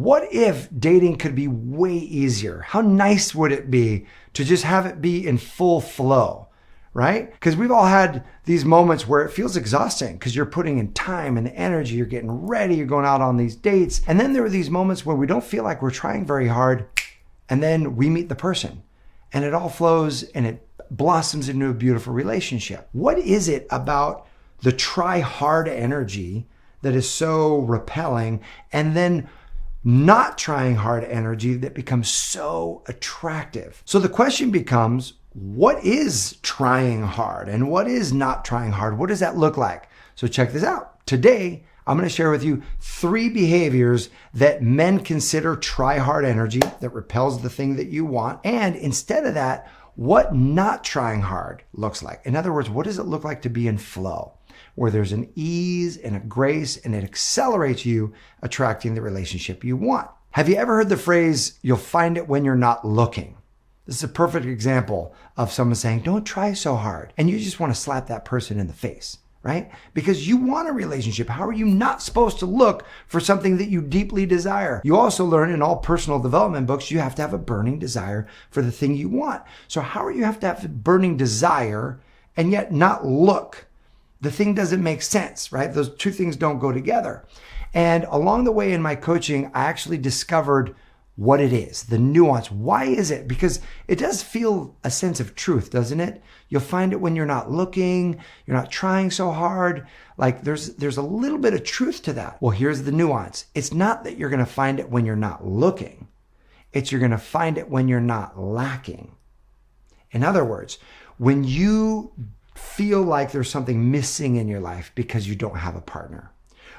What if dating could be way easier? How nice would it be to just have it be in full flow, right? Because we've all had these moments where it feels exhausting because you're putting in time and energy, you're getting ready, you're going out on these dates. And then there are these moments where we don't feel like we're trying very hard. And then we meet the person and it all flows and it blossoms into a beautiful relationship. What is it about the try hard energy that is so repelling, and then not trying hard energy that becomes so attractive? So the question becomes, what is trying hard and what is not trying hard? What does that look like? So check this out. Today, I'm going to share with you 3 behaviors that men consider try hard energy that repels the thing that you want. And instead of that, what not trying hard looks like. In other words, what does it look like to be in flow, where there's an ease and a grace and it accelerates you attracting the relationship you want? Have you ever heard the phrase, you'll find it when you're not looking? This is a perfect example of someone saying, don't try so hard. And you just want to slap that person in the face, right? Because you want a relationship. How are you not supposed to look for something that you deeply desire? You also learn in all personal development books, you have to have a burning desire for the thing you want. So how are you have to have a burning desire and yet not look? The thing doesn't make sense, right? Those two things don't go together. And along the way in my coaching, I actually discovered what it is, the nuance. Why is it? Because it does feel a sense of truth, doesn't it? You'll find it when you're not looking, you're not trying so hard. Like there's a little bit of truth to that. Well, here's the nuance. It's not that you're going to find it when you're not looking. It's you're going to find it when you're not lacking. In other words, when you feel like there's something missing in your life because you don't have a partner,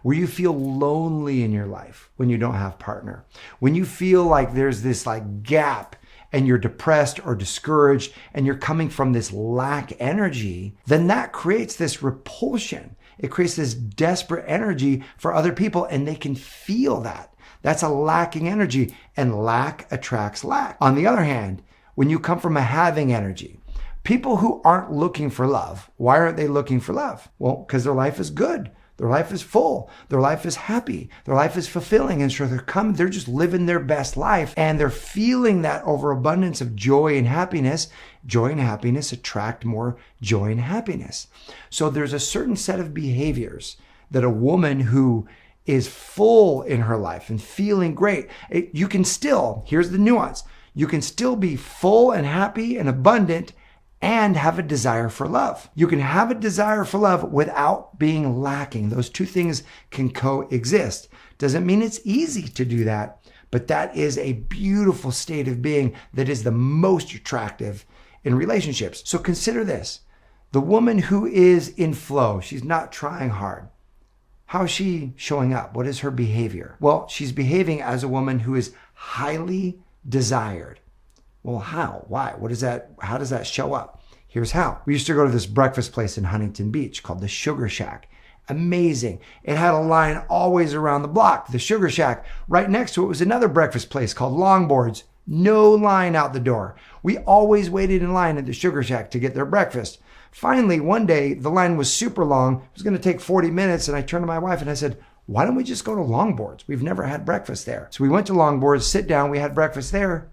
where you feel lonely in your life when you don't have a partner, when you feel like there's this like gap and you're depressed or discouraged and you're coming from this lack energy, then that creates this repulsion. It creates this desperate energy for other people and they can feel that. That's a lacking energy, and lack attracts lack. On the other hand, when you come from a having energy, people who aren't looking for love, why aren't they looking for love? Well, because their life is good. Their life is full. Their life is happy. Their life is fulfilling. And so they're just living their best life. And they're feeling that overabundance of joy and happiness. Joy and happiness attract more joy and happiness. So there's a certain set of behaviors that a woman who is full in her life and feeling great, you can still, here's the nuance, you can still be full and happy and abundant and have a desire for love. You can have a desire for love without being lacking. Those two things can coexist. Doesn't mean it's easy to do that, but that is a beautiful state of being that is the most attractive in relationships. So consider this. The woman who is in flow, she's not trying hard. How is she showing up? What is her behavior? Well, she's behaving as a woman who is highly desired. Well, how? Why? What is that? How does that show up? Here's how. We used to go to this breakfast place in Huntington Beach called the Sugar Shack. Amazing. It had a line always around the block, the Sugar Shack. Right next to it was another breakfast place called Longboards. No line out the door. We always waited in line at the Sugar Shack to get their breakfast. Finally, one day, the line was super long. It was going to take 40 minutes. And I turned to my wife and I said, why don't we just go to Longboards? We've never had breakfast there. So we went to Longboards, sit down. We had breakfast there.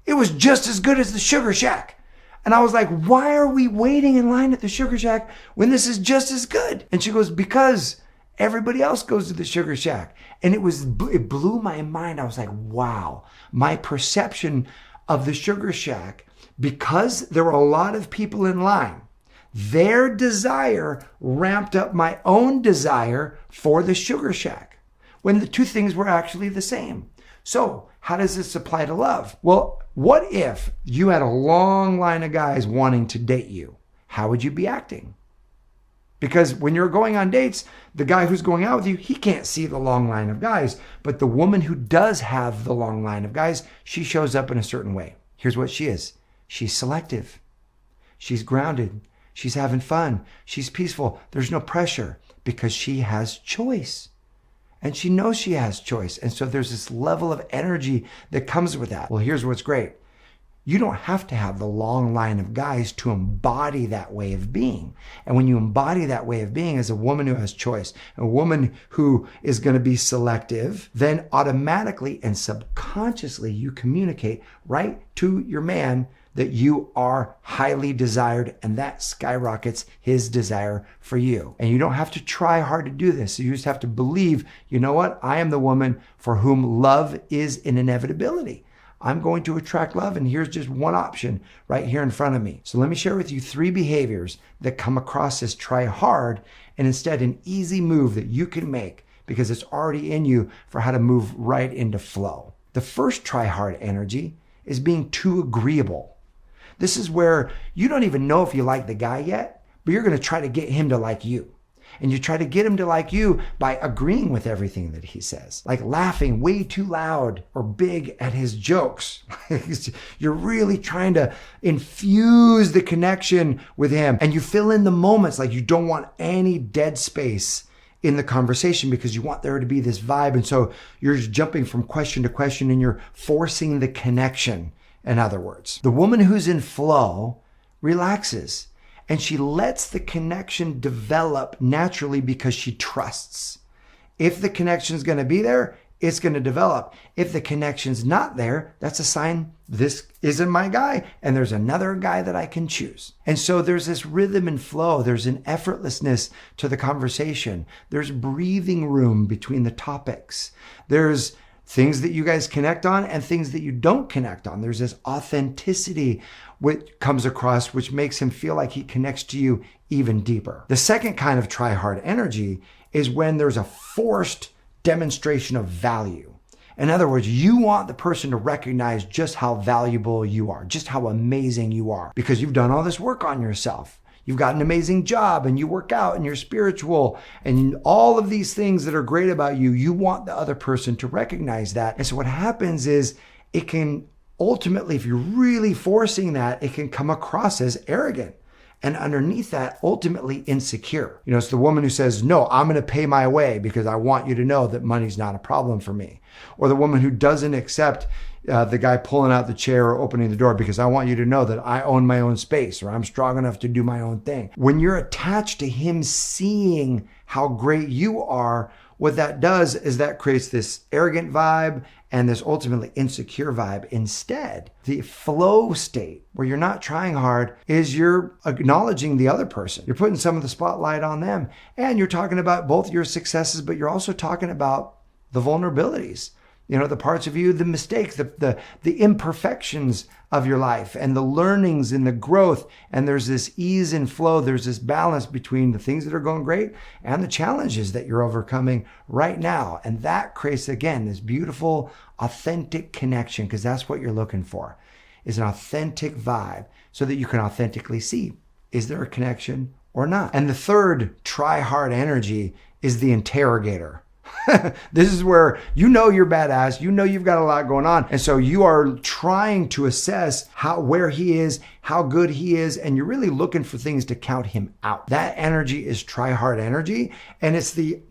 It was just as good as the Sugar Shack. And I was like, why are we waiting in line at the Sugar Shack when this is just as good? And she goes, because everybody else goes to the Sugar Shack. And it blew my mind. I was like, wow, my perception of the Sugar Shack, because there were a lot of people in line, their desire ramped up my own desire for the Sugar Shack when the two things were actually the same. So how does this apply to love? Well, what if you had a long line of guys wanting to date you? How would you be acting? Because when you're going on dates, the guy who's going out with you, he can't see the long line of guys. But the woman who does have the long line of guys, she shows up in a certain way. Here's what she is. She's selective. She's grounded. She's having fun. She's peaceful. There's no pressure because she has choice. And she knows she has choice. And so there's this level of energy that comes with that. Well, here's what's great. You don't have to have the long line of guys to embody that way of being. And when you embody that way of being as a woman who has choice, a woman who is going to be selective, then automatically and subconsciously you communicate right to your man that you are highly desired, and that skyrockets his desire for you. And you don't have to try hard to do this. You just have to believe, you know what? I am the woman for whom love is an inevitability. I'm going to attract love, and here's just one option right here in front of me. So let me share with you 3 behaviors that come across as try hard and instead an easy move that you can make because it's already in you for how to move right into flow. The first try hard energy is being too agreeable. This is where you don't even know if you like the guy yet, but you're going to try to get him to like you. And you try to get him to like you by agreeing with everything that he says, like laughing way too loud or big at his jokes. You're really trying to infuse the connection with him. And you fill in the moments, like you don't want any dead space in the conversation because you want there to be this vibe. And so you're just jumping from question to question and you're forcing the connection. In other words, the woman who's in flow relaxes and she lets the connection develop naturally because she trusts. If the connection's going to be there, it's going to develop. If the connection's not there, that's a sign this isn't my guy and there's another guy that I can choose. And so there's this rhythm and flow. There's an effortlessness to the conversation. There's breathing room between the topics. There's things that you guys connect on and things that you don't connect on. There's this authenticity which comes across, which makes him feel like he connects to you even deeper. The second kind of try hard energy is when there's a forced demonstration of value. In other words, you want the person to recognize just how valuable you are, just how amazing you are, because you've done all this work on yourself. You've got an amazing job and you work out and you're spiritual and all of these things that are great about you, you want the other person to recognize that. And so what happens is it can ultimately, if you're really forcing that, it can come across as arrogant. And underneath that, ultimately insecure. You know, it's the woman who says, no, I'm going to pay my way because I want you to know that money's not a problem for me. Or the woman who doesn't accept the guy pulling out the chair or opening the door because I want you to know that I own my own space or I'm strong enough to do my own thing. When you're attached to him seeing how great you are, what that does is that creates this arrogant vibe and this ultimately insecure vibe. Instead, the flow state where you're not trying hard is you're acknowledging the other person. You're putting some of the spotlight on them and you're talking about both your successes, but you're also talking about the vulnerabilities. You know, the parts of you, the mistakes, the imperfections of your life and the learnings and the growth. And there's this ease and flow. There's this balance between the things that are going great and the challenges that you're overcoming right now. And that creates, again, this beautiful, authentic connection, because that's what you're looking for, is an authentic vibe so that you can authentically see, is there a connection or not? And the third try hard energy is the interrogator. This is where you know you're badass, you know you've got a lot going on. And so you are trying to assess where he is, how good he is, and you're really looking for things to count him out. That energy is try hard energy. And it's the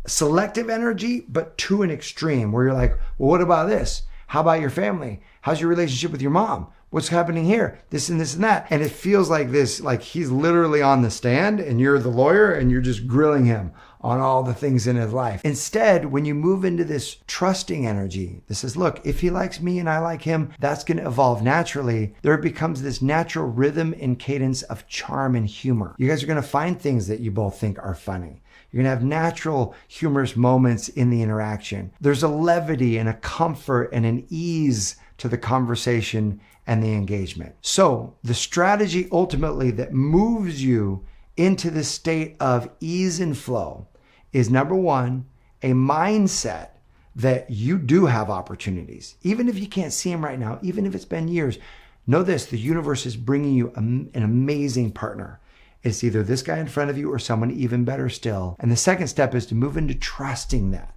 selective energy, but to an extreme where you're like, well, what about this? How about your family? How's your relationship with your mom? What's happening here? This and this and that. And it feels like this, like he's literally on the stand and you're the lawyer and you're just grilling him on all the things in his life. Instead, when you move into this trusting energy, this is, look, if he likes me and I like him, that's going to evolve naturally. There becomes this natural rhythm and cadence of charm and humor. You guys are going to find things that you both think are funny. You're going to have natural humorous moments in the interaction. There's a levity and a comfort and an ease to the conversation and the engagement. So the strategy ultimately that moves you into the state of ease and flow is, number one, a mindset that you do have opportunities. Even if you can't see them right now, even if it's been years, know this, the universe is bringing you an amazing partner. It's either this guy in front of you or someone even better still. And the second step is to move into trusting that.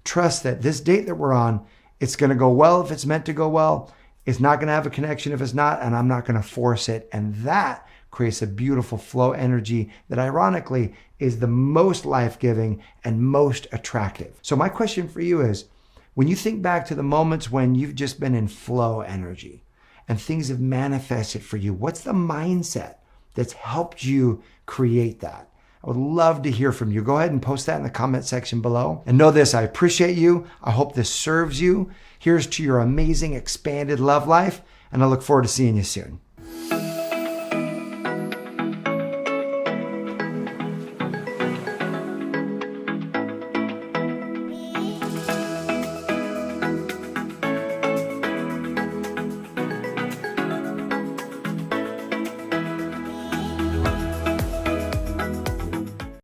Trust that this date that we're on, it's going to go well if it's meant to go well. It's not going to have a connection if it's not, and I'm not going to force it. And that creates a beautiful flow energy that ironically is the most life-giving and most attractive. So my question for you is, when you think back to the moments when you've just been in flow energy and things have manifested for you? What's the mindset that's helped you create that? I would love to hear from you. Go ahead and post that in the comment section below. And know this, I appreciate you. I hope this serves you. Here's to your amazing expanded love life, and I look forward to seeing you soon.